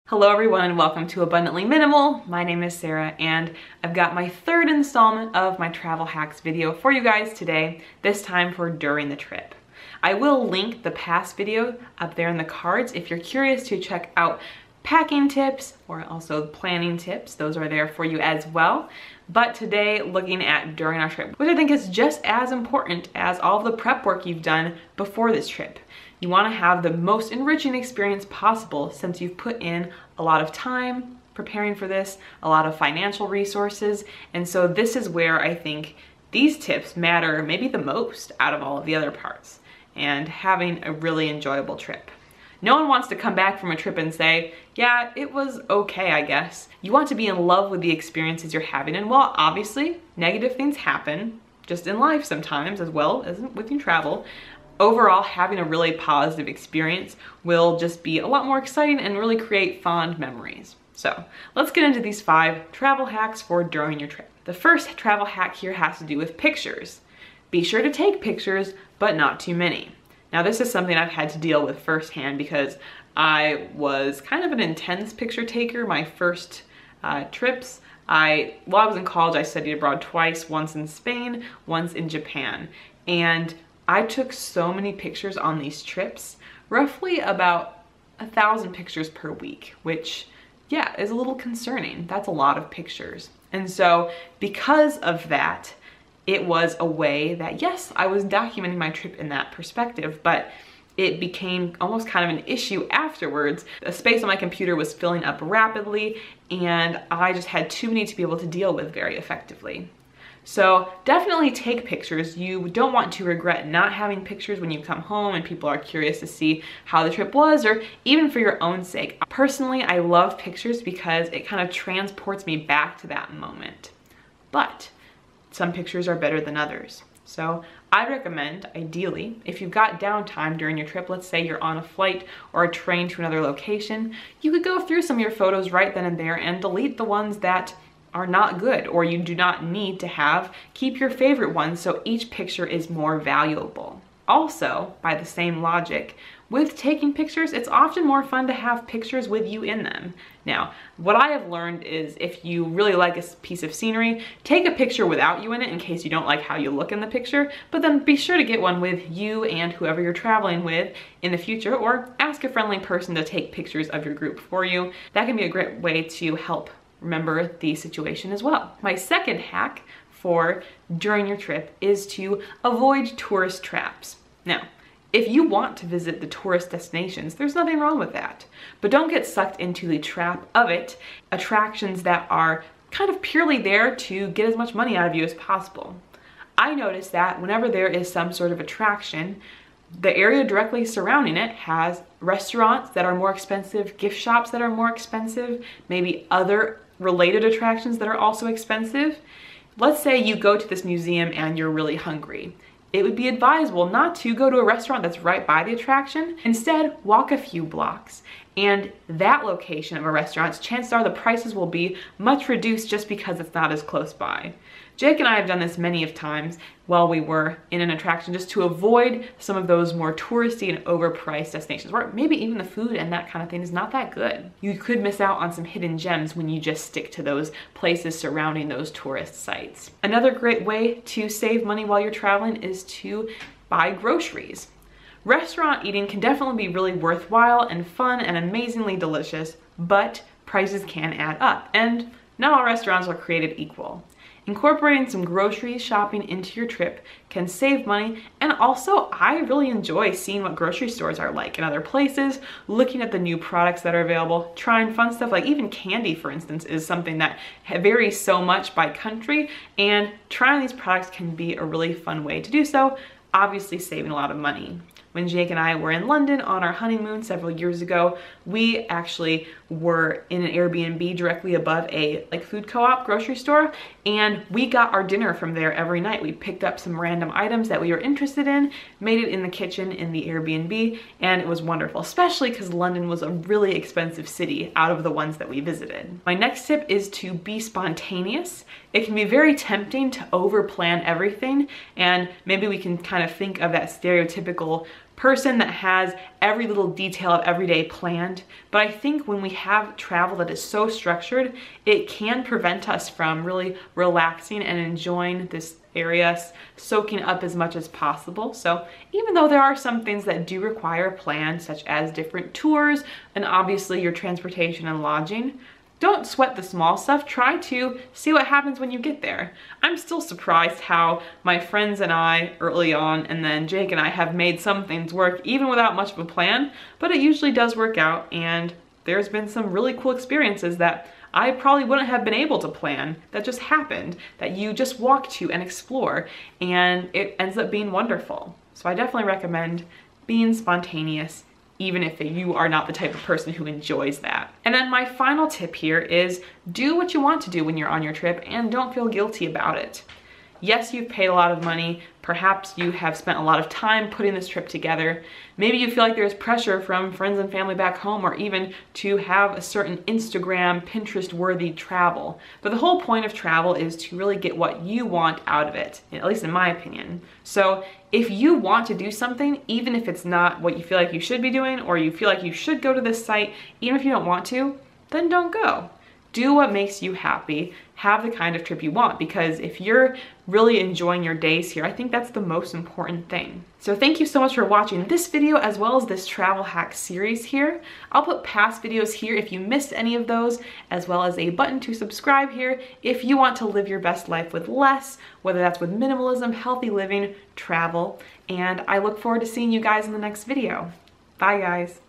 Hello everyone and welcome to Abundantly Minimal. My name is Sarah and I've got my third installment of my travel hacks video for you guys today, this time for during the trip. I will link the past video up there in the cards if you're curious to check out packing tips or also planning tips. Those are there for you as well. But today, looking at during our trip, which I think is just as important as all of the prep work you've done before this trip. You want to have the most enriching experience possible since you've put in a lot of time preparing for this, a lot of financial resources, and so this is where I think these tips matter maybe the most out of all of the other parts, and having a really enjoyable trip. No one wants to come back from a trip and say, yeah, it was okay, I guess. You want to be in love with the experiences you're having, and while obviously negative things happen, just in life sometimes as well as when you travel, overall, having a really positive experience will just be a lot more exciting and really create fond memories. So let's get into these 5 travel hacks for during your trip. The first travel hack here has to do with pictures. Be sure to take pictures, but not too many. Now this is something I've had to deal with firsthand because I was kind of an intense picture taker my first trips. While I was in college, I studied abroad twice, once in Spain, once in Japan. And I took so many pictures on these trips, roughly about 1,000 pictures per week, which, yeah, is a little concerning. That's a lot of pictures. And so because of that, it was a way that, yes, I was documenting my trip in that perspective, but it became almost kind of an issue afterwards. The space on my computer was filling up rapidly, and I just had too many to be able to deal with very effectively. So definitely take pictures. You don't want to regret not having pictures when you come home and people are curious to see how the trip was, or even for your own sake. Personally, I love pictures because it kind of transports me back to that moment. But some pictures are better than others. So I recommend, ideally, if you've got downtime during your trip, let's say you're on a flight or a train to another location, you could go through some of your photos right then and there and delete the ones that are not good or you do not need to have. Keep your favorite ones so each picture is more valuable. Also, by the same logic, with taking pictures, it's often more fun to have pictures with you in them. Now, what I have learned is if you really like a piece of scenery, take a picture without you in it in case you don't like how you look in the picture, but then be sure to get one with you and whoever you're traveling with in the future, or ask a friendly person to take pictures of your group for you. That can be a great way to help remember the situation as well. My second hack for during your trip is to avoid tourist traps. Now, if you want to visit the tourist destinations, there's nothing wrong with that. But don't get sucked into the trap of it, attractions that are kind of purely there to get as much money out of you as possible. I noticed that whenever there is some sort of attraction, the area directly surrounding it has restaurants that are more expensive, gift shops that are more expensive, maybe other related attractions that are also expensive. Let's say you go to this museum and you're really hungry. It would be advisable not to go to a restaurant that's right by the attraction. Instead, walk a few blocks, and that location of a restaurant, chances are the prices will be much reduced just because it's not as close by. Jake and I have done this many of times while we were in an attraction just to avoid some of those more touristy and overpriced destinations where maybe even the food and that kind of thing is not that good. You could miss out on some hidden gems when you just stick to those places surrounding those tourist sites. Another great way to save money while you're traveling is to buy groceries. Restaurant eating can definitely be really worthwhile and fun and amazingly delicious, but prices can add up, and not all restaurants are created equal. Incorporating some grocery shopping into your trip can save money, and also I really enjoy seeing what grocery stores are like in other places, looking at the new products that are available, trying fun stuff like even candy, for instance, is something that varies so much by country, and trying these products can be a really fun way to do so, obviously saving a lot of money. When Jake and I were in London on our honeymoon several years ago, we actually were in an Airbnb directly above a food co-op grocery store, and we got our dinner from there every night. We picked up some random items that we were interested in, made it in the kitchen in the Airbnb, and it was wonderful, especially because London was a really expensive city out of the ones that we visited. My next tip is to be spontaneous. It can be very tempting to over-plan everything, and maybe we can kind of think of that stereotypical person that has every little detail of every day planned, but I think when we have travel that is so structured, it can prevent us from really relaxing and enjoying this area, soaking up as much as possible. So even though there are some things that do require a plan, such as different tours and obviously your transportation and lodging, don't sweat the small stuff. Try to see what happens when you get there. I'm still surprised how my friends and I early on, and then Jake and I, have made some things work even without much of a plan, but it usually does work out, and there's been some really cool experiences that I probably wouldn't have been able to plan that just happened, that you just walk to and explore, and it ends up being wonderful. So I definitely recommend being spontaneous, even if you are not the type of person who enjoys that. And then my final tip here is do what you want to do when you're on your trip and don't feel guilty about it. Yes, you've paid a lot of money. Perhaps you have spent a lot of time putting this trip together. Maybe you feel like there's pressure from friends and family back home, or even to have a certain Instagram, Pinterest-worthy travel. But the whole point of travel is to really get what you want out of it, at least in my opinion. So if you want to do something, even if it's not what you feel like you should be doing, or you feel like you should go to this site, even if you don't want to, then don't go. Do what makes you happy. Have the kind of trip you want, because if you're really enjoying your days here, I think that's the most important thing. So thank you so much for watching this video as well as this travel hack series here. I'll put past videos here if you missed any of those, as well as a button to subscribe here if you want to live your best life with less, whether that's with minimalism, healthy living, travel, and I look forward to seeing you guys in the next video. Bye guys.